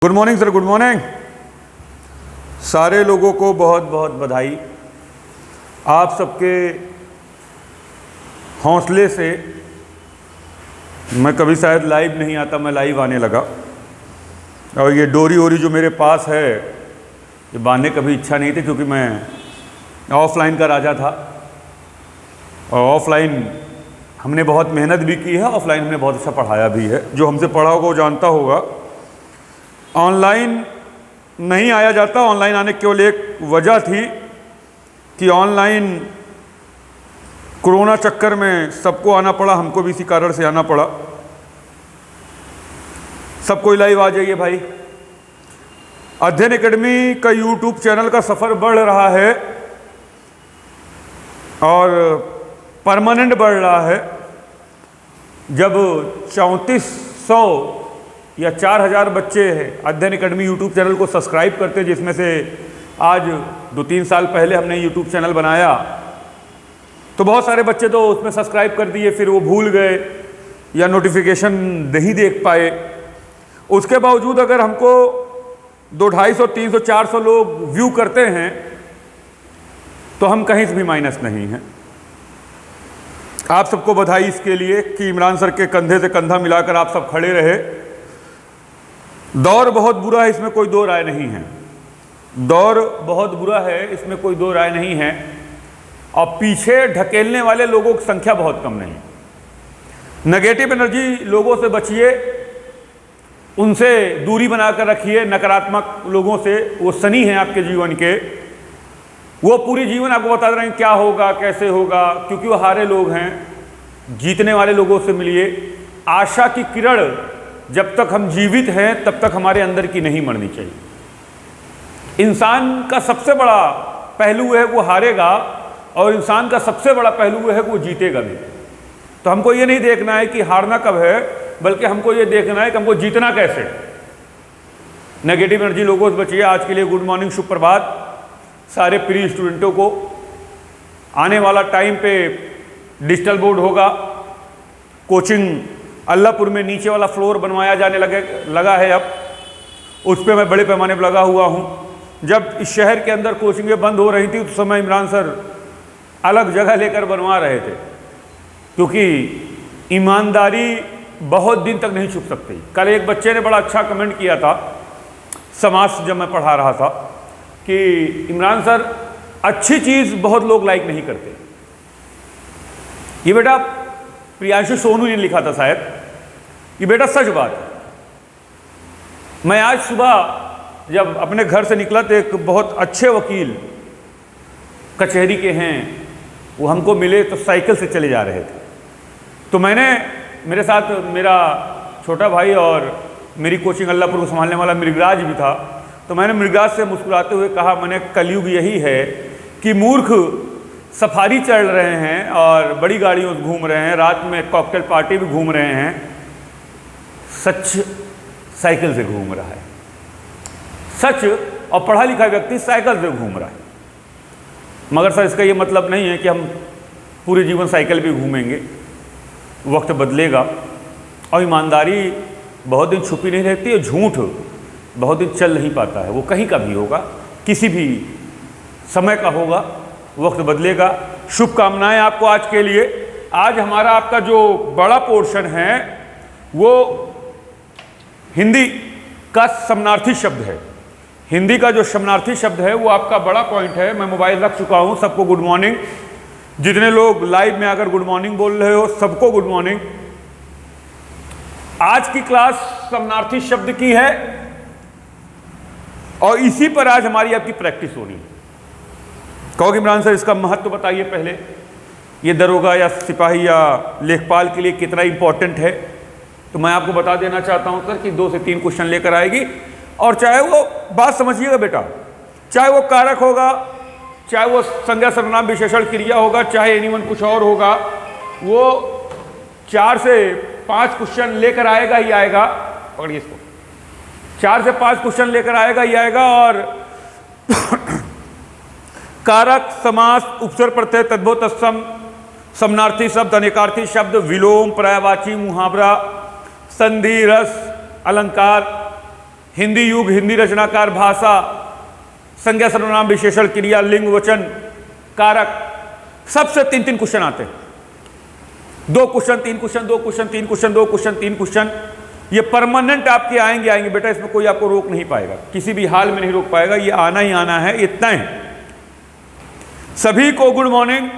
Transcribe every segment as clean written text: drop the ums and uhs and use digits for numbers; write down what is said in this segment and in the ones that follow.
Good morning sir, good morning. सारे लोगों को बहुत बहुत बधाई। आप सबके हौसले से मैं कभी शायद लाइव नहीं आता, मैं लाइव आने लगा। और ये डोरी वोरी जो मेरे पास है ये बांधने कभी इच्छा नहीं थी, क्योंकि मैं ऑफलाइन का राजा था। और ऑफलाइन हमने बहुत मेहनत भी की है, ऑफलाइन हमने बहुत अच्छा पढ़ाया भी है। जो हमसे पढ़ा होगा वो जानता होगा। ऑनलाइन नहीं आया जाता। ऑनलाइन आने की केवल एक वजह थी कि ऑनलाइन कोरोना चक्कर में सबको आना पड़ा, हमको भी इसी कारण से आना पड़ा। सबको लाइव आ जाइए भाई। अध्ययन एकेडमी का यूट्यूब चैनल का सफ़र बढ़ रहा है और परमानेंट बढ़ रहा है। जब 3400 या 4000 बच्चे अध्ययन एकेडमी यूट्यूब चैनल को सब्सक्राइब करते, जिसमें से आज 2-3 साल पहले हमने यूट्यूब चैनल बनाया, तो बहुत सारे बच्चे तो उसमें सब्सक्राइब कर दिए, फिर वो भूल गए या नोटिफिकेशन नहीं देख पाए। उसके बावजूद अगर हमको 200, 250, 300, 400 लोग व्यू करते हैं तो हम कहीं से भी माइनस नहीं हैं। आप सबको बधाई इसके लिए कि इमरान सर के कंधे से कंधा मिलाकर आप सब खड़े रहे। दौर बहुत बुरा है, इसमें कोई दो राय नहीं है। दौर बहुत बुरा है, इसमें कोई दो राय नहीं है। और पीछे ढकेलने वाले लोगों की संख्या बहुत कम नहीं। नेगेटिव एनर्जी लोगों से बचिए, उनसे दूरी बनाकर रखिए। नकारात्मक लोगों से, वो शनि हैं आपके जीवन के, वो पूरी जीवन आपको बता रहे हैं क्या होगा कैसे होगा, क्योंकि वो हारे लोग हैं। जीतने वाले लोगों से मिलिए। आशा की किरण जब तक हम जीवित हैं तब तक हमारे अंदर की नहीं मरनी चाहिए। इंसान का सबसे बड़ा पहलू है वो हारेगा, और इंसान का सबसे बड़ा पहलू है वो जीतेगा भी। तो हमको ये नहीं देखना है कि हारना कब है, बल्कि हमको ये देखना है कि हमको जीतना कैसे। नेगेटिव एनर्जी लोगों से बचिए। आज के लिए गुड मॉर्निंग, शुभ प्रभात सारे प्री स्टूडेंटों को। आने वाला टाइम पे डिजिटल बोर्ड होगा। कोचिंग अल्लाहपुर में नीचे वाला फ्लोर बनवाया जाने लगा है। अब उस पर मैं बड़े पैमाने पर लगा हुआ हूँ। जब इस शहर के अंदर कोचिंगें बंद हो रही थी उस समय इमरान सर अलग जगह लेकर बनवा रहे थे, क्योंकि ईमानदारी बहुत दिन तक नहीं छुप सकती। कल एक बच्चे ने बड़ा अच्छा कमेंट किया था समाज से, जब मैं पढ़ा रहा था, कि इमरान सर अच्छी चीज़ बहुत लोग लाइक नहीं करते। ये बेटा प्रियांशु सोनू ने लिखा था शायद। ये बेटा सच बात है। मैं आज सुबह जब अपने घर से निकला तो एक बहुत अच्छे वकील कचहरी के हैं, वो हमको मिले तो साइकिल से चले जा रहे थे। तो मेरे साथ मेरा छोटा भाई और मेरी कोचिंग अल्लाहपुर को संभालने वाला मृगराज भी था। तो मैंने मृगराज से मुस्कुराते हुए कहा, मैंने कलयुग यही है कि मूर्ख सफारी चढ़ रहे हैं और बड़ी गाड़ियों से घूम रहे हैं, रात में कॉकटेल पार्टी भी घूम रहे हैं, सच साइकिल से घूम रहा है। सच और पढ़ा लिखा व्यक्ति साइकिल से घूम रहा है। मगर सर इसका ये मतलब नहीं है कि हम पूरे जीवन साइकिल पे घूमेंगे। वक्त बदलेगा और ईमानदारी बहुत दिन छुपी नहीं रहती, और झूठ बहुत दिन चल नहीं पाता है। वो कहीं का भी होगा, किसी भी समय का होगा, वक्त बदलेगा। शुभकामनाएं आपको आज के लिए। आज हमारा आपका जो बड़ा पोर्शन है वो हिंदी का समानार्थी शब्द है। हिंदी का जो समानार्थी शब्द है वो आपका बड़ा पॉइंट है। मैं मोबाइल रख चुका हूं। सबको गुड मॉर्निंग। जितने लोग लाइव में आकर गुड मॉर्निंग बोल रहे हो सबको गुड मॉर्निंग। आज की क्लास समानार्थी शब्द की है और इसी पर आज हमारी आपकी प्रैक्टिस होनी है। कहोगे इमरान सर इसका महत्व बताइए पहले, ये दरोगा या सिपाही या लेखपाल के लिए कितना इंपॉर्टेंट है। तो मैं आपको बता देना चाहता हूं सर कि 2 से 3 क्वेश्चन लेकर आएगी। और चाहे वो बात समझिएगा बेटा, चाहे वो कारक होगा, चाहे वो संज्ञा सर्वनाम विशेषण क्रिया होगा, चाहे एनीवन कुछ और होगा, वो 4 से 5 क्वेश्चन लेकर आएगा ही आएगा। पकड़िए इसको। 4 से 5 क्वेश्चन लेकर आएगा ही आएगा। और कारक, समास, उपसर्ग प्रत्यय, तद्भव, तत्सम, समानार्थी शब्द, अनेकार्थी शब्द, विलोम, पर्यायवाची, मुहावरा, संधि, रस, अलंकार, हिंदी युग, हिंदी रचनाकार, भाषा, संज्ञा, सर्वनाम, विशेषण, क्रिया, लिंग, वचन, कारक, सबसे 3-3 क्वेश्चन आते हैं। 2 question 3 question, 2 question 3 question, 2 question 3 question, ये परमानेंट आपके आएंगे बेटा, इसमें कोई आपको रोक नहीं पाएगा, किसी भी हाल में नहीं रोक पाएगा, ये आना ही आना है, इतना ही। सभी को गुड मॉर्निंग।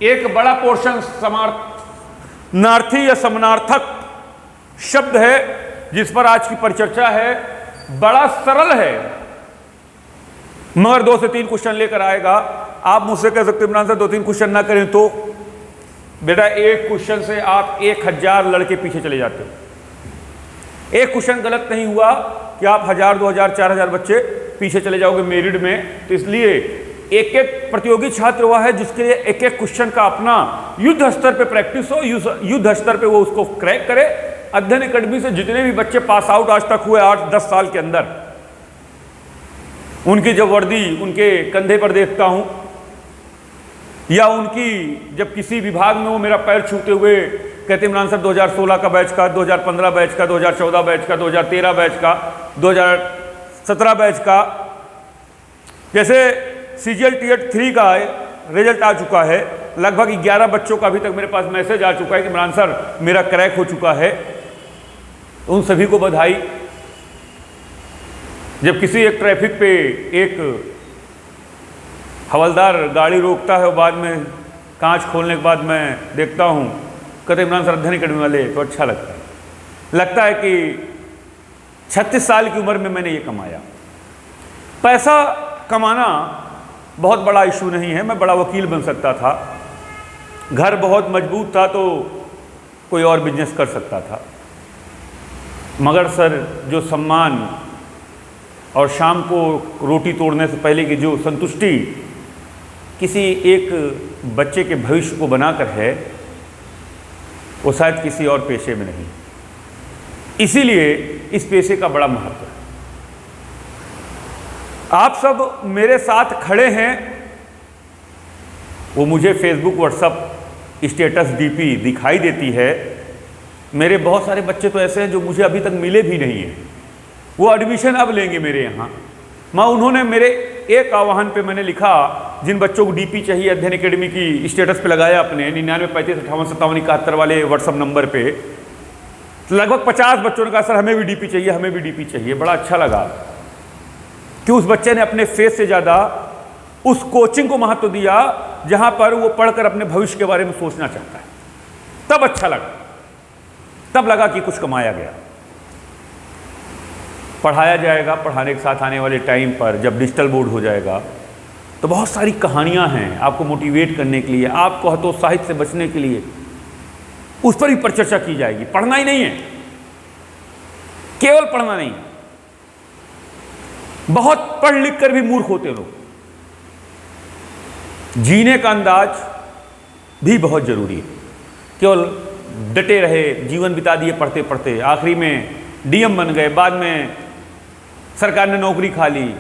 एक बड़ा पोर्शन समानार्थी या समानार्थक शब्द है जिस पर आज की परिचर्चा है, बड़ा सरल है मगर 2 से 3 क्वेश्चन लेकर आएगा। आप मुझसे कह सकते इमरान साहब 2-3 क्वेश्चन ना करें तो बेटा, एक क्वेश्चन से आप 1000 लड़के पीछे चले जाते हो। एक क्वेश्चन गलत नहीं हुआ कि आप 1000, 2000, 4000 बच्चे पीछे चले जाओगे मेरिट में। तो इसलिए एक एक प्रतियोगी छात्र हुआ है जिसके लिए एक एक क्वेश्चन का अपना युद्ध स्तर पे प्रैक्टिस हो, युद्ध स्तर पे वो उसको क्रैक करे। अध्ययन एकेडमी से जितने भी बच्चे पास आउट आज तक हुए 8-10 साल के अंदर, उनकी जब वर्दी उनके कंधे पर देखता हूं या उनकी जब किसी विभाग में वो मेरा पैर छूते हुए कहते इमरान सर 2016 का बैच का, 2015 बैच का, 2014 बैच का, 2013 बैच का, 2017 बैच का, जैसे CGL टीएट 3 का रिजल्ट आ चुका है, लगभग 11 बच्चों का अभी तक मेरे पास मैसेज आ चुका है कि इमरान सर मेरा क्रैक हो चुका है। उन सभी को बधाई। जब किसी एक ट्रैफिक पे एक हवलदार गाड़ी रोकता है और बाद में कांच खोलने के बाद मैं देखता हूँ कहते इमरान सर अध्ययन एकेडमी वाले, तो अच्छा लगता है कि 36 साल की उम्र में मैंने ये कमाया। पैसा कमाना बहुत बड़ा इशू नहीं है, मैं बड़ा वकील बन सकता था, घर बहुत मजबूत था तो कोई और बिजनेस कर सकता था, मगर सर जो सम्मान और शाम को रोटी तोड़ने से पहले की जो संतुष्टि किसी एक बच्चे के भविष्य को बनाकर है, वो शायद किसी और पेशे में नहीं। इसीलिए इस पेशे का बड़ा महत्व है। आप सब मेरे साथ खड़े हैं, वो मुझे फेसबुक, व्हाट्सएप स्टेटस, डीपी दिखाई देती है। मेरे बहुत सारे बच्चे तो ऐसे हैं जो मुझे अभी तक मिले भी नहीं हैं, वो एडमिशन अब लेंगे मेरे यहाँ। उन्होंने मेरे एक आह्वान पे मैंने लिखा, जिन बच्चों को डीपी चाहिए अध्ययन एकेडमी की स्टेटस पे लगाया अपने 99 35 58 57 71 वाले व्हाट्सएप नंबर पे। तो लगभग 50 बच्चों ने कहा सर हमें भी डीपी चाहिए, हमें भी डीपी चाहिए। बड़ा अच्छा लगा कि उस बच्चे ने अपने फेस से ज़्यादा उस कोचिंग को महत्व दिया जहाँ पर वो पढ़कर अपने भविष्य के बारे में सोचना चाहता है। तब अच्छा लगा, तब लगा कि कुछ कमाया गया। पढ़ाया जाएगा, पढ़ाने के साथ आने वाले टाइम पर जब डिजिटल बोर्ड हो जाएगा तो बहुत सारी कहानियां हैं आपको मोटिवेट करने के लिए, आपको हतोत्साहित से बचने के लिए, उस पर भी परिचर्चा की जाएगी। पढ़ना ही नहीं है, केवल पढ़ना नहीं, बहुत पढ़ लिख कर भी मूर्ख होते लोग। जीने का अंदाज भी बहुत जरूरी है। केवल डटे रहे, जीवन बिता दिए पढ़ते पढ़ते, आखिरी में डीएम बन गए, बाद में सरकार ने नौकरी खा ली,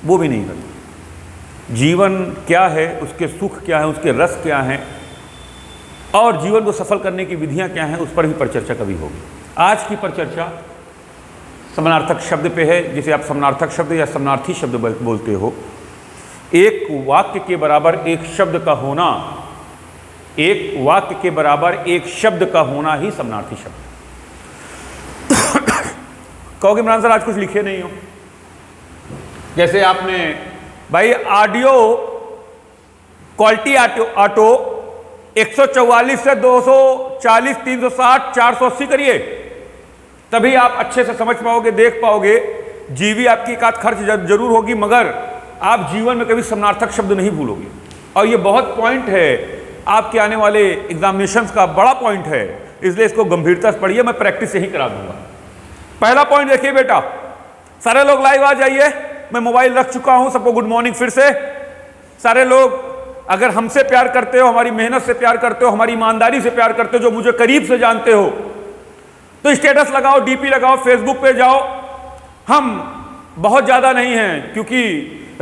वो भी नहीं करते। जीवन क्या है, उसके सुख क्या है, उसके रस क्या हैं, और जीवन को सफल करने की विधियां क्या हैं, उस पर भी परिचर्चा कभी होगी। आज की परिचर्चा समानार्थक शब्द पे है, जिसे आप समानार्थक शब्द या समानार्थी शब्द बोलते हो। एक वाक्य के बराबर एक शब्द का होना, एक वाक्य के बराबर एक शब्द का होना ही समानार्थी शब्द। कहोगे इमरान सर आज कुछ लिखे नहीं हो, जैसे आपने भाई ऑडियो क्वालिटी ऑटो 144 से 240 360 480 करिए, तभी आप अच्छे से समझ पाओगे, देख पाओगे। जीवी आपकी एक आध खर्च जरूर होगी, मगर आप जीवन में कभी समानार्थक शब्द नहीं भूलोगे। और ये बहुत पॉइंट है आपके आने वाले एग्जामिनेशंस का, बड़ा पॉइंट है, इसलिए इसको गंभीरता से पढ़िए। मैं प्रैक्टिस यही करा दूंगा। पहला पॉइंट देखिए बेटा, सारे लोग लाइव आ जाइए। मैं मोबाइल रख चुका हूं, सबको गुड मॉर्निंग फिर से। सारे लोग अगर हमसे प्यार करते हो, हमारी मेहनत से प्यार करते हो, हमारी ईमानदारी से प्यार करते हो, जो मुझे करीब से जानते हो, तो स्टेटस लगाओ, डीपी लगाओ, फेसबुक पे जाओ। हम बहुत ज्यादा नहीं हैं, क्योंकि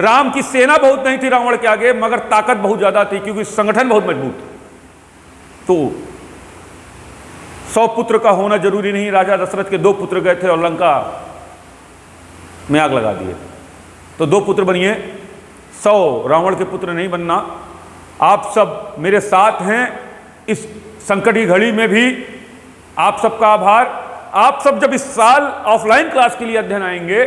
राम की सेना बहुत नहीं थी रावण के आगे, मगर ताकत बहुत ज्यादा थी, क्योंकि संगठन बहुत मजबूत था। तो 100 पुत्र का होना जरूरी नहीं। राजा दशरथ के 2 पुत्र गए थे और लंका में आग लगा दिए। तो 2 पुत्र बनिए, 100 रावण के पुत्र नहीं बनना। आप सब मेरे साथ हैं इस संकट की घड़ी में भी, आप सबका आभार। आप सब जब इस साल ऑफलाइन क्लास के लिए अध्ययन आएंगे,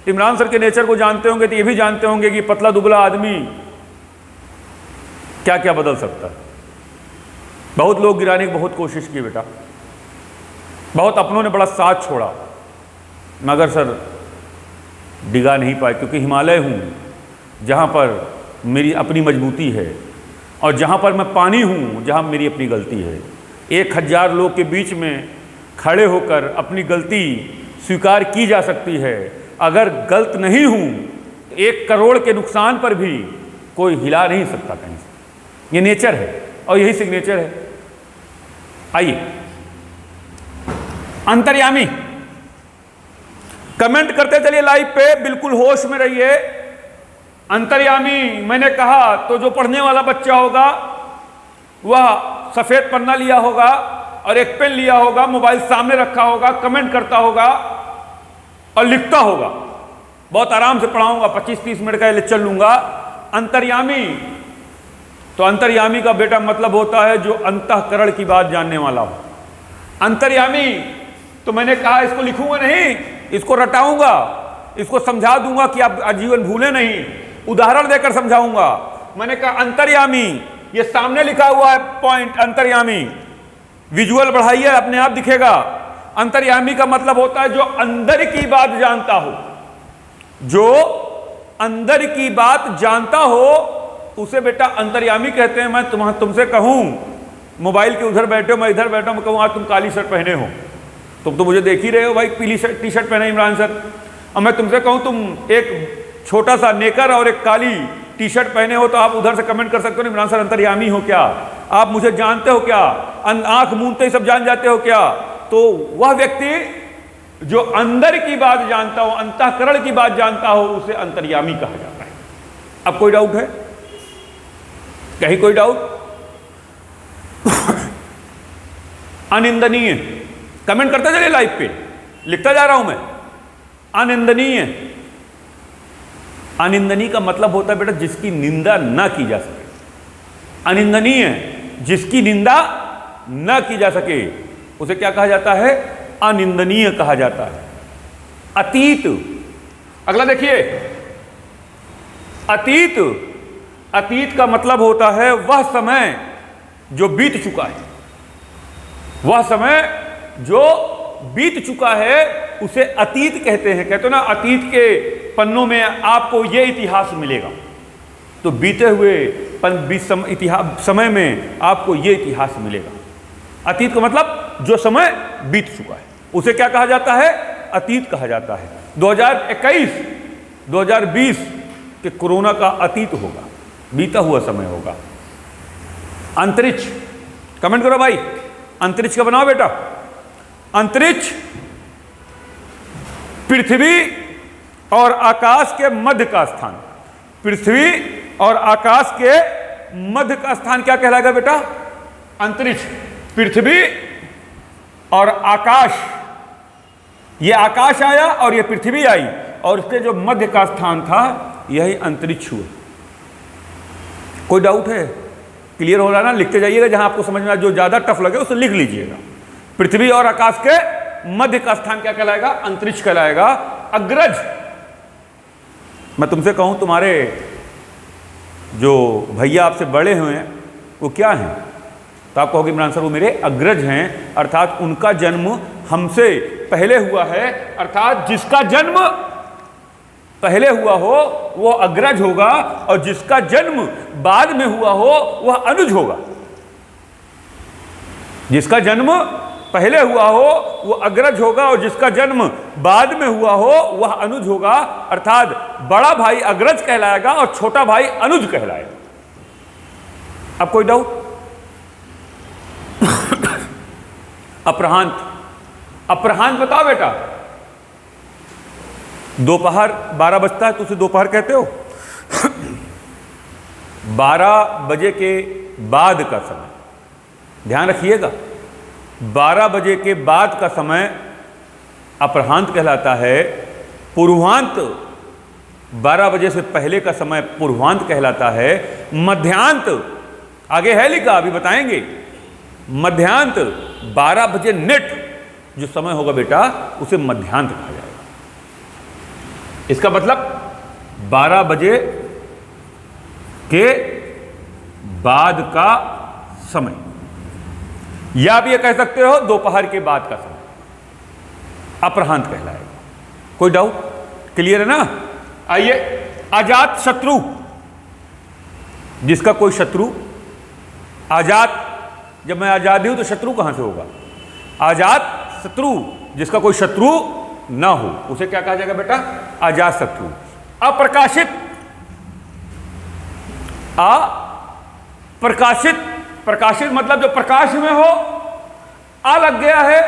इमरान सर के नेचर को जानते होंगे तो ये भी जानते होंगे कि पतला दुबला आदमी क्या क्या बदल सकता है। बहुत लोग गिराने की बहुत कोशिश की बेटा, बहुत अपनों ने बड़ा साथ छोड़ा, मगर सर डिगा नहीं पाए, क्योंकि हिमालय हूँ जहाँ पर मेरी अपनी मजबूती है, और जहाँ पर मैं पानी हूँ जहाँ मेरी अपनी गलती है। 1000 लोग के बीच में खड़े होकर अपनी गलती स्वीकार की जा सकती है। अगर गलत नहीं हूँ तो 1 करोड़ के नुकसान पर भी कोई हिला नहीं सकता कहीं से। ये नेचर है और यही सिग्नेचर है। आइए, अंतर्यामी कमेंट करते चलिए लाइव पे, बिल्कुल होश में रहिए। अंतर्यामी मैंने कहा तो जो पढ़ने वाला बच्चा होगा वह सफेद पन्ना लिया होगा और एक पेन लिया होगा, मोबाइल सामने रखा होगा, कमेंट करता होगा और लिखता होगा। बहुत आराम से पढ़ाऊंगा, 25-30 मिनट का लेक्चर लूंगा। अंतर्यामी, तो अंतर्यामी का बेटा मतलब होता है जो अंतःकरण की बात जानने वाला हो। अंतर्यामी तो मैंने कहा इसको लिखूंगा नहीं, इसको रटाऊंगा, इसको समझा दूंगा कि आप आजीवन भूले नहीं, उदाहरण देकर समझाऊंगा। मैंने कहा अंतर्यामी, ये सामने लिखा हुआ है पॉइंट अंतर्यामी, विजुअल बढ़ाइए अपने आप दिखेगा। अंतर्यामी का मतलब होता है जो अंदर की बात जानता हो, जो अंदर की बात जानता हो उसे बेटा अंतर्यामी कहते हैं। मैं तुमसे कहूं मोबाइल के उधर बैठे हो, मैं इधर बैठा हूं, मैं कहूं आज तुम काली शर्ट पहने हो, तुम तो मुझे देख ही रहे हो भाई, पीली टी शर्ट पहने इमरान सर। और मैं तुमसे कहूं तुम एक छोटा सा नेकर और एक काली टी शर्ट पहने हो, तो आप उधर से कमेंट कर सकते हो इमरान सर अंतर्यामी हो क्या, आप मुझे जानते हो क्या, आंख मूंदते ही सब जान जाते हो क्या। तो वह व्यक्ति जो अंदर की बात जानता हो, अंतःकरण की बात जानता हो, उसे अंतर्यामी कहा जाता है। अब कोई डाउट है, कहीं कोई डाउट? अनिंदनीय कमेंट करते चलिए लाइव पे, लिखता जा रहा हूं मैं। अनिंदनीय, अनिंदनीय का मतलब होता है बेटा जिसकी निंदा ना की जा सके। अनिंदनीय जिसकी निंदा ना की जा सके उसे क्या कहा जाता है? अनिंदनीय कहा जाता है। अतीत, अगला देखिए, अतीत, अतीत का मतलब होता है वह समय जो बीत चुका है, वह समय जो बीत चुका है उसे अतीत कहते हैं। कहते हो ना अतीत के पन्नों में आपको यह इतिहास मिलेगा, तो बीते हुए समय में आपको यह इतिहास मिलेगा। अतीत का मतलब जो समय बीत चुका है उसे क्या कहा जाता है? अतीत कहा जाता है। 2021 2020 के कोरोना का अतीत होगा, बीता हुआ समय होगा। अंतरिक्ष, कमेंट करो भाई, अंतरिक्ष का बनाओ बेटा। अंतरिक्ष पृथ्वी और आकाश के मध्य का स्थान, पृथ्वी और आकाश के मध्य का स्थान क्या कहलाएगा बेटा? अंतरिक्ष। पृथ्वी और आकाश, ये आकाश आया और ये पृथ्वी आई और इसके जो मध्य का स्थान था यही अंतरिक्ष हुआ। कोई डाउट है? क्लियर हो रहा ना? लिखते जाइएगा, जहां आपको समझ में आए, जो ज्यादा टफ लगे उसे लिख लीजिएगा। पृथ्वी और आकाश के मध्य का स्थान क्या कहलाएगा? अंतरिक्ष कहलाएगा। अग्रज, मैं तुमसे कहूं तुम्हारे जो भैया आपसे बड़े हुए हैं वो क्या हैं, तो आप कहोगे इमरान सर वो मेरे अग्रज हैं, अर्थात उनका जन्म हमसे पहले हुआ है, अर्थात जिसका जन्म पहले हुआ हो वो अग्रज होगा और जिसका जन्म बाद में हुआ हो वह अनुज होगा। जिसका जन्म पहले हुआ हो वो अग्रज होगा और जिसका जन्म बाद में हुआ हो वह अनुज होगा, अर्थात बड़ा भाई अग्रज कहलाएगा और छोटा भाई अनुज कहलाएगा। अब कोई डाउट? अपराह्न, अपराह्न बताओ बेटा। दोपहर 12 बजता है तो उसे दोपहर कहते हो? 12 बजे के बाद का समय, ध्यान रखिएगा, 12 बजे के बाद का समय अपराह्न कहलाता है। पूर्वांत 12 बजे से पहले का समय पूर्वांत कहलाता है। मध्यांत आगे है लिखा, अभी बताएंगे। मध्यांत 12 बजे नेट जो समय होगा बेटा उसे मध्यांत कहा जाएगा। इसका मतलब 12 बजे के बाद का समय, या आप ये कह सकते हो दोपहर के बाद का समय, अपराह्न कहलाएगा। कोई डाउट? क्लियर है ना? आइए, अजात शत्रु, जिसका कोई शत्रु, आजात, जब मैं आजादी हूं तो शत्रु कहां से होगा? आजात शत्रु, जिसका कोई शत्रु ना हो उसे क्या कहा जाएगा बेटा? अजात शत्रु। अप्रकाशित, अप्रकाशित, प्रकाशित मतलब जो प्रकाश में हो, आ लग गया है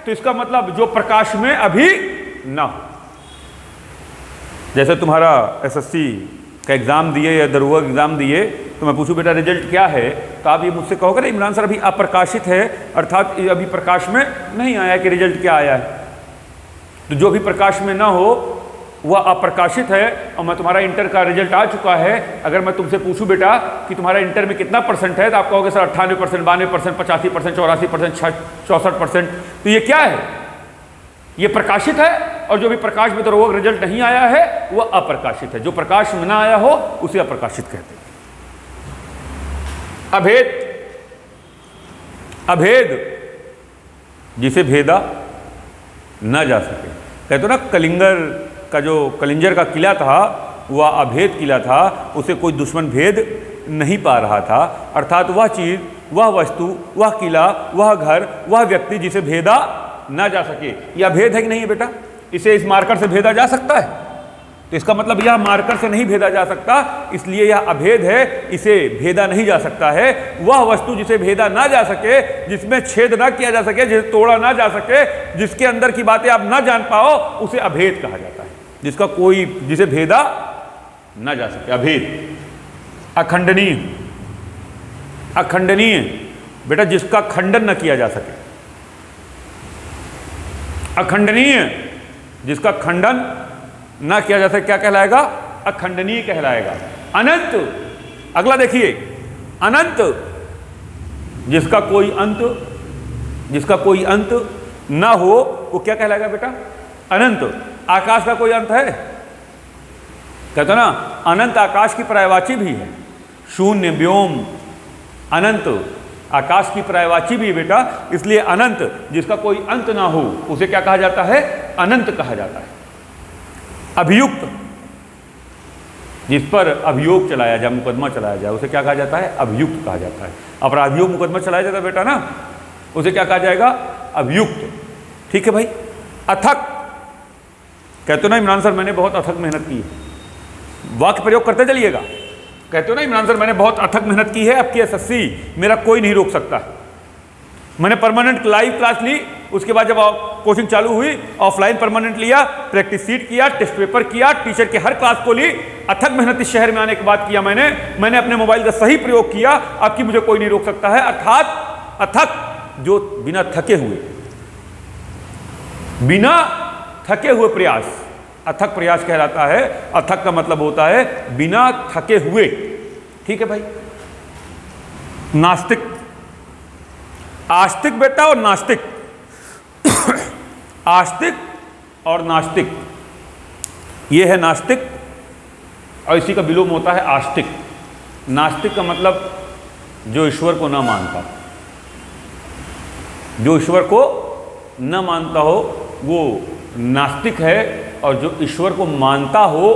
तो इसका मतलब जो प्रकाश में अभी ना हो। जैसे तुम्हारा एसएससी का एग्जाम दिए या दरोगा एग्जाम दिए तो मैं पूछूं बेटा रिजल्ट क्या है, तो आप ये मुझसे कहोगे ना इमरान सर अभी अप्रकाशित है, अर्थात अभी प्रकाश में नहीं आया कि रिजल्ट क्या आया है। तो जो भी प्रकाश में ना हो वह अप्रकाशित है। और मैं तुम्हारा इंटर का रिजल्ट आ चुका है, अगर मैं तुमसे पूछूं बेटा कि तुम्हारा इंटर में कितना परसेंट है, तो आप कहोगे सर 98%, 92%, 85%, 84%, 64%। तो ये क्या है? ये प्रकाशित है। और जो भी प्रकाश में दरोगा रिजल्ट नहीं आया है वह अप्रकाशित है। जो प्रकाश में ना आया हो उसे अप्रकाशित कहते हैं। अभेद, अभेद जिसे भेदा ना जा सके। कहते ना कलिंगर का जो कलिंजर का किला था वह अभेद किला था, उसे कोई दुश्मन भेद नहीं पा रहा था। अर्थात वह चीज, वह वस्तु, वह किला, वह घर, वह व्यक्ति जिसे भेदा ना जा सके। यह भेद है कि नहीं है बेटा? इसे इस मार्कर से भेदा जा सकता है, तो इसका मतलब यह मार्कर से नहीं भेदा जा सकता, इसलिए यह अभेद है, इसे भेदा नहीं जा सकता है। वह वस्तु जिसे भेदा ना जा सके, जिसमें छेद ना किया जा सके, जिसे तोड़ा ना जा सके, जिसके अंदर की बातें आप ना जान पाओ, उसे अभेद कहा जाता है। जिसका कोई, जिसे भेदा ना जा सके, अभेद। अखंडनीय, अखंडनीय बेटा जिसका खंडन न किया जा सके। अखंडनीय जिसका खंडन ना किया जा सके क्या कहलाएगा? अखंडनीय कहलाएगा। अनंत, अगला देखिए, अनंत जिसका कोई अंत, जिसका कोई अंत ना हो वो क्या कहलाएगा बेटा? अनंत। आकाश का कोई अंत है? कहते ना अनंत आकाश की पर्यायवाची भी है। शून्य, व्योम, अनंत आकाश की पर्यायवाची भी है बेटा। इसलिए अनंत जिसका कोई अंत ना हो उसे क्या कहा जाता है? अनंत कहा जाता है। अभियुक्त, जिस पर अभियोग चलाया जाए, मुकदमा चलाया जाए, उसे क्या कहा जाता है? अभियुक्त कहा जाता है। अपराधियों मुकदमा चलाया जाता है बेटा ना, उसे क्या कहा जाएगा? अभियुक्त। ठीक है भाई। अथक, कहते हो ना इमरान सर मैंने बहुत अथक मेहनत की है, वाक्य प्रयोग करते चलिएगा। कहते हो ना इमरान सर मैंने बहुत अथक मेहनत की है, आपकी एसएससी मेरा कोई नहीं रोक सकता। मैंने परमानेंट लाइव क्लास ली, उसके बाद जब कोचिंग चालू हुई ऑफलाइन परमानेंट लिया, प्रैक्टिस सीट किया, टेस्ट पेपर किया, टीचर के हर क्लास को ली। अथक मेहनत इस शहर में आने के बाद किया मैंने अपने मोबाइल का सही प्रयोग किया, आपकी मुझे कोई नहीं रोक सकता है। अर्थात अथक जो बिना थके हुए, बिना थके हुए प्रयास, अथक प्रयास कहलाता है। अथक का मतलब होता है बिना थके हुए। ठीक है भाई। नास्तिक, आस्तिक बेटा और नास्तिक आस्तिक और नास्तिक, ये है नास्तिक और इसी का विलोम होता है आस्तिक। नास्तिक का मतलब जो ईश्वर को ना मानता, जो ईश्वर को न मानता हो वो नास्तिक है, और जो ईश्वर को मानता हो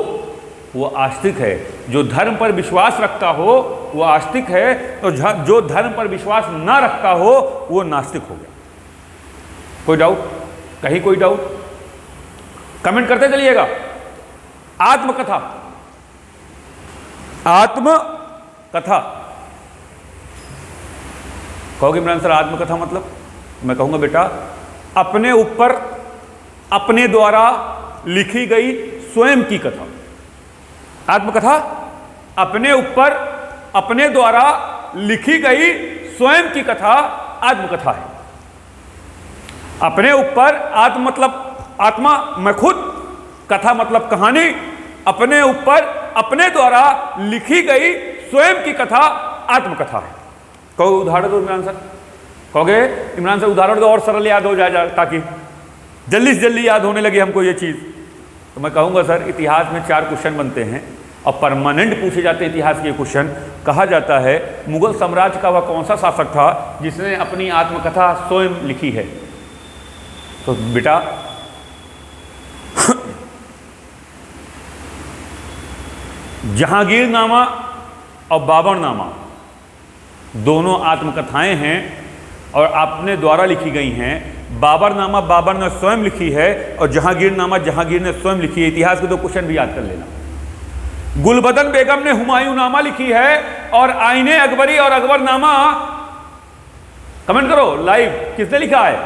वो आस्तिक है। जो धर्म पर विश्वास रखता हो वो आस्तिक है, तो जो धर्म पर विश्वास ना रखता हो वो नास्तिक हो गया। कोई डाउट? कहीं कोई डाउट? कमेंट करते चलिएगा। आत्मकथा, आत्मकथा कहोगे इमरान सर आत्मकथा मतलब? मैं कहूंगा बेटा अपने ऊपर, अपने द्वारा लिखी गई स्वयं की कथा। आत्मकथा अपने ऊपर, अपने द्वारा लिखी गई स्वयं की कथा आत्मकथा है। अपने ऊपर, आत्म मतलब आत्मा, मैं खुद, कथा मतलब कहानी, अपने ऊपर अपने द्वारा लिखी गई स्वयं की कथा आत्मकथा है। कहो उदाहरण दो इमरान सर। कहोगे इमरान सर उदाहरण दो और सरल याद हो जाए ताकि जल्दी से जल्दी याद होने लगे हमको ये चीज़। तो मैं कहूँगा सर इतिहास में 4 क्वेश्चन बनते हैं और परमानेंट पूछे जाते हैं इतिहास के क्वेश्चन। कहा जाता है मुगल साम्राज्य का वह कौन सा शासक था जिसने अपनी आत्मकथा स्वयं लिखी है? तो बेटा जहांगीरनामा और बाबरनामा दोनों आत्मकथाएं हैं और अपने द्वारा लिखी गई हैं। बाबरनामा बाबर ने स्वयं लिखी है और जहांगीरनामा जहांगीर ने स्वयं लिखी है। इतिहास के 2 क्वेश्चन भी याद कर लेना। गुलबदन बेगम ने हुमायूंनामा लिखी है और आईने अकबरी और अकबरनामा, कमेंट करो लाइव, किसने लिखा है?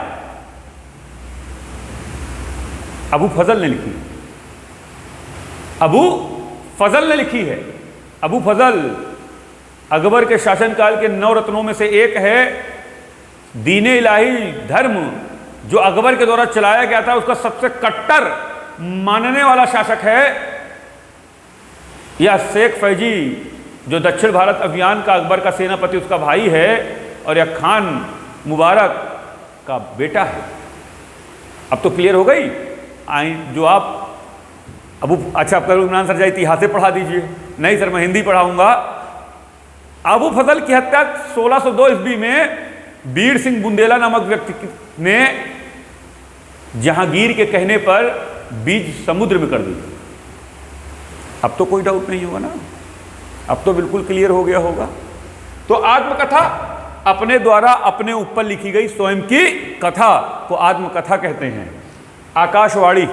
अबू फजल ने लिखी। अबू फजल ने लिखी है। अबू फजल अकबर के शासनकाल के 9 रत्नों में से एक है। दीने इलाही धर्म जो अकबर के द्वारा चलाया गया था उसका सबसे कट्टर मानने वाला शासक है यह शेख फैजी, जो दक्षिण भारत अभियान का अकबर का सेनापति उसका भाई है, और यह खान मुबारक का बेटा है। अब तो क्लियर हो गई। जो आप अच्छा आप करो इमरान सर जाए इतिहास से पढ़ा दीजिए। नहीं सर मैं हिंदी पढ़ाऊंगा। अबू फजल की हत्या 1602 ईस्वी में वीर सिंह बुंदेला नामक व्यक्ति ने जहांगीर के कहने पर बीज समुद्र में कर दी। अब तो कोई डाउट नहीं होगा ना, अब तो बिल्कुल क्लियर हो गया होगा। तो आत्मकथा अपने द्वारा अपने ऊपर लिखी गई स्वयं की कथा को आत्मकथा कहते हैं। आकाशवाणी,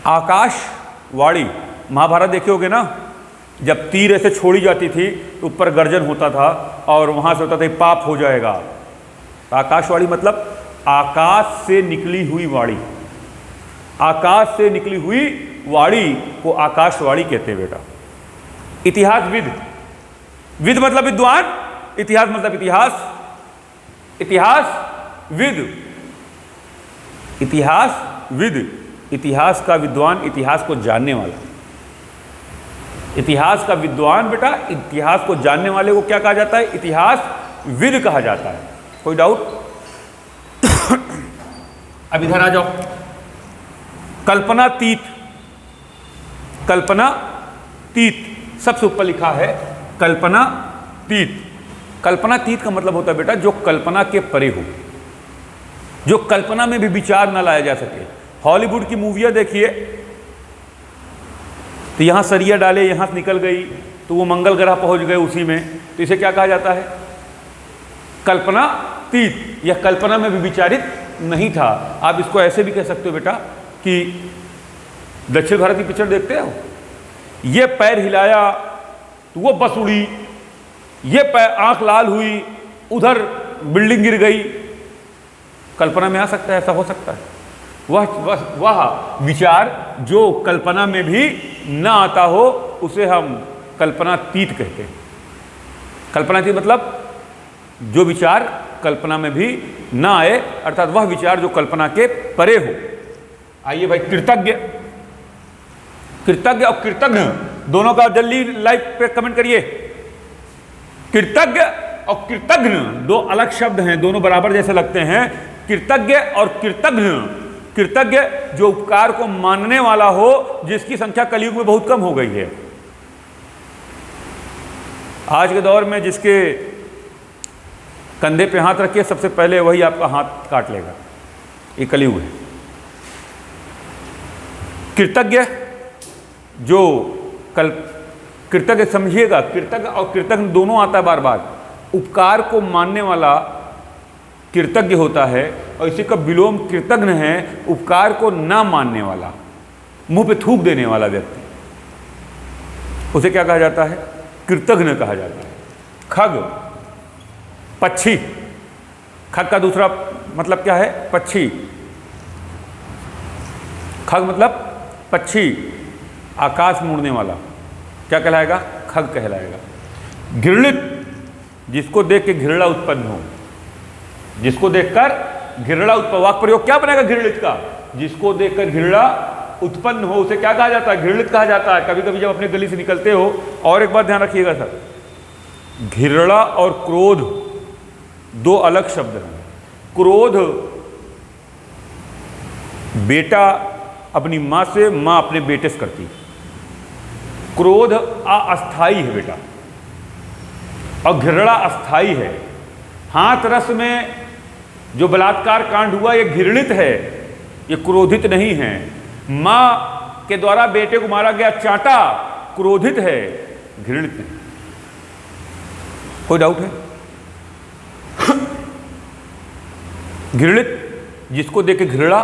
आकाशवाणी महाभारत देखे होगे ना, जब तीर ऐसे छोड़ी जाती थी तो ऊपर गर्जन होता था और वहां से होता था पाप हो जाएगा। तो आकाशवाणी मतलब आकाश से निकली हुई वाणी। आकाश से निकली हुई वाणी को आकाशवाणी कहते हैं बेटा। इतिहासविद, विद मतलब विद्वान, इतिहास मतलब इतिहास। इतिहासविद, इतिहासविद इतिहास का विद्वान, इतिहास को जानने वाला। इतिहास का विद्वान बेटा, इतिहास को जानने वाले को क्या कहा जाता है? इतिहासविद कहा जाता है। कोई डाउट? अब इधर आ जाओ। कल्पनातीत, कल्पनातीत सबसे ऊपर लिखा है कल्पनातीत। कल्पनातीत का मतलब होता है बेटा जो कल्पना के परे हो, जो कल्पना में भी विचार ना लाया जा सके। हॉलीवुड की मूवियाँ देखिए तो यहाँ सरिया डाले, यहाँ से निकल गई तो वो मंगल ग्रह पहुँच गए उसी में, तो इसे क्या कहा जाता है? कल्पनातीत। यह कल्पना में भी विचारित नहीं था। आप इसको ऐसे भी कह सकते हो बेटा कि दक्षिण भारत की पिक्चर देखते हो, ये पैर हिलाया तो वो बस उड़ी, ये पैर आंख लाल हुई, उधर बिल्डिंग गिर गई। कल्पना में आ सकता है, ऐसा हो सकता है। वह विचार जो कल्पना में भी ना आता हो उसे हम कल्पनातीत कहते हैं। कल्पनातीत मतलब जो विचार कल्पना में भी ना आए, अर्थात वह विचार जो कल्पना के परे हो। आइए भाई, कृतज्ञ, कृतज्ञ और कृतज्ञ दोनों का जल्दी लाइव पे कमेंट करिए। कृतज्ञ और कृतज्ञ दो अलग शब्द हैं, दोनों बराबर जैसे लगते हैं। कृतज्ञ और कृतज्ञ, कृतज्ञ जो उपकार को मानने वाला हो, जिसकी संख्या कलयुग में बहुत कम हो गई है। आज के दौर में जिसके कंधे पे हाथ रखिए सबसे पहले वही आपका हाथ काट लेगा, ये कलयुग है। कृतज्ञ जो कृतज्ञ समझिएगा, कृतज्ञ और कृतज्ञ दोनों आता है बार बार। उपकार को मानने वाला कृतज्ञ होता है और इसी का विलोम कृतज्ञ है, उपकार को ना मानने वाला, मुंह पे थूक देने वाला व्यक्ति, उसे क्या कहा जाता है? कृतज्ञ कहा जाता है। खग, पक्षी, खग का दूसरा मतलब क्या है? पक्षी। खग मतलब पक्षी, आकाश मुड़ने वाला, क्या कहलाएगा? खग कहलाएगा। घृणित, जिसको देख के घृणा उत्पन्न हो, जिसको देखकर घृणा उत्पन्न, वाक्य प्रयोग क्या बनेगा घृणित का? जिसको देखकर घृणा उत्पन्न हो उसे क्या कहा जाता है? घृणित कहा जाता है। कभी कभी जब अपने गली से निकलते हो, और एक बात ध्यान रखिएगा सर, घृणा और क्रोध दो अलग शब्द हैं। क्रोध बेटा अपनी मां से, मां अपने बेटे से करती। क्रोध अस्थाई है बेटा, और घृणा अस्थाई है। हाथरस में जो बलात्कार कांड हुआ ये घृणित है, ये क्रोधित नहीं है। मां के द्वारा बेटे को मारा गया चांटा क्रोधित है, घृणित नहीं। कोई डाउट है? घृणित जिसको देख के घृणा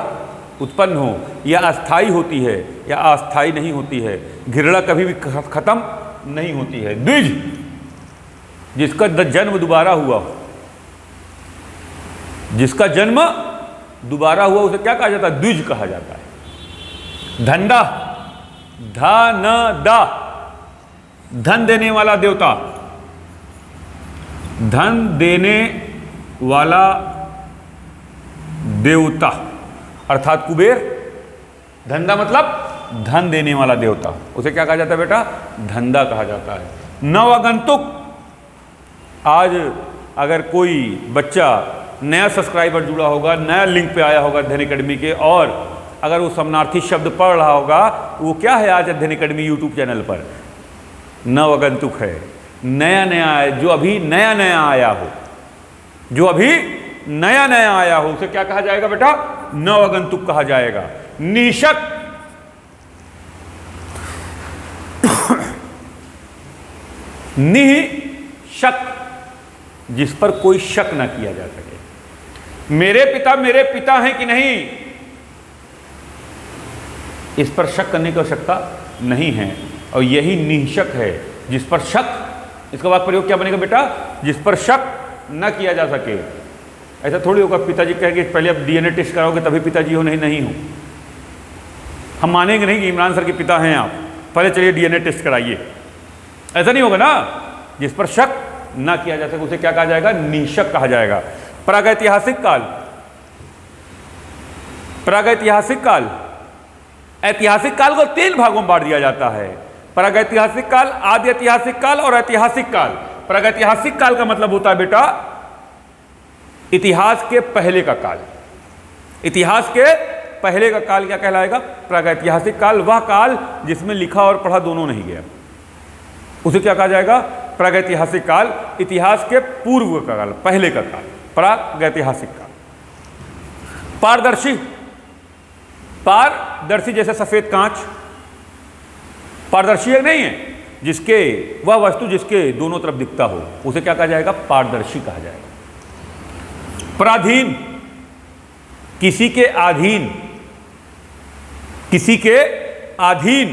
उत्पन्न हो, या अस्थाई होती है या अस्थाई नहीं होती है। घृणा कभी भी खत्म नहीं होती है। द्विज जिसका जन्म दोबारा हुआ, जिसका जन्म दोबारा हुआ उसे क्या कहा जाता है? द्विज कहा जाता है। धंडा, धन दा, धन देने वाला देवता, धन देने वाला देवता अर्थात कुबेर। धंधा मतलब धन देने वाला देवता, उसे क्या कहा जाता है बेटा? धंधा कहा जाता है। नवागंतुक, आज अगर कोई बच्चा नया सब्सक्राइबर जुड़ा होगा, नया लिंक पे आया होगा अध्ययन अकेडमी के, और अगर वो समानार्थी शब्द पढ़ रहा होगा, वो क्या है आज अध्ययन अकेडमी यूट्यूब चैनल पर? नवागंतुक है, नया नया है, जो अभी नया नया आया हो, जो अभी नया नया आया हो उसे क्या कहा जाएगा बेटा? नवागंतुक कहा जाएगा। निशक, निशक, जिस पर कोई शक ना किया जा सके। मेरे पिता हैं कि नहीं, इस पर शक करने की आवश्यकता नहीं है, और यही निशक है जिस पर शक। इसका वाक्य प्रयोग क्या बनेगा बेटा? जिस पर शक न किया जा सके। ऐसा थोड़ी होगा पिताजी कहेंगे पहले अब डीएनए टेस्ट कराओगे तभी पिताजी हो, नहीं हो। हम मानेंगे नहीं कि इमरान सर के पिता हैं आप, पहले चलिए डीएनए टेस्ट कराइए। ऐसा नहीं होगा ना। जिस पर शक ना किया जा सके उसे क्या कहा जाएगा? निशक कहा जाएगा। प्रागैतिहासिक काल, प्रागैतिहासिक काल, ऐतिहासिक काल को 3 भागों में बांट दिया जाता है। प्रागैतिहासिक काल, आदि ऐतिहासिक काल और ऐतिहासिक काल। प्रागैतिहासिक काल का मतलब होता है बेटा इतिहास के पहले का काल। इतिहास के पहले का काल क्या कहलाएगा? प्रागैतिहासिक काल। वह काल जिसमें लिखा और पढ़ा दोनों नहीं गया, उसे क्या कहा जाएगा? प्रागैतिहासिक काल। इतिहास के पूर्व का काल, पहले का काल, प्रागैतिहासिक काल। पारदर्शी, पारदर्शी जैसे सफेद कांच, पारदर्शी नहीं है, जिसके वह वस्तु जिसके दोनों तरफ दिखता हो उसे क्या कहा जाएगा? पारदर्शी कहा जाएगा। पराधीन, किसी के अधीन, किसी के अधीन।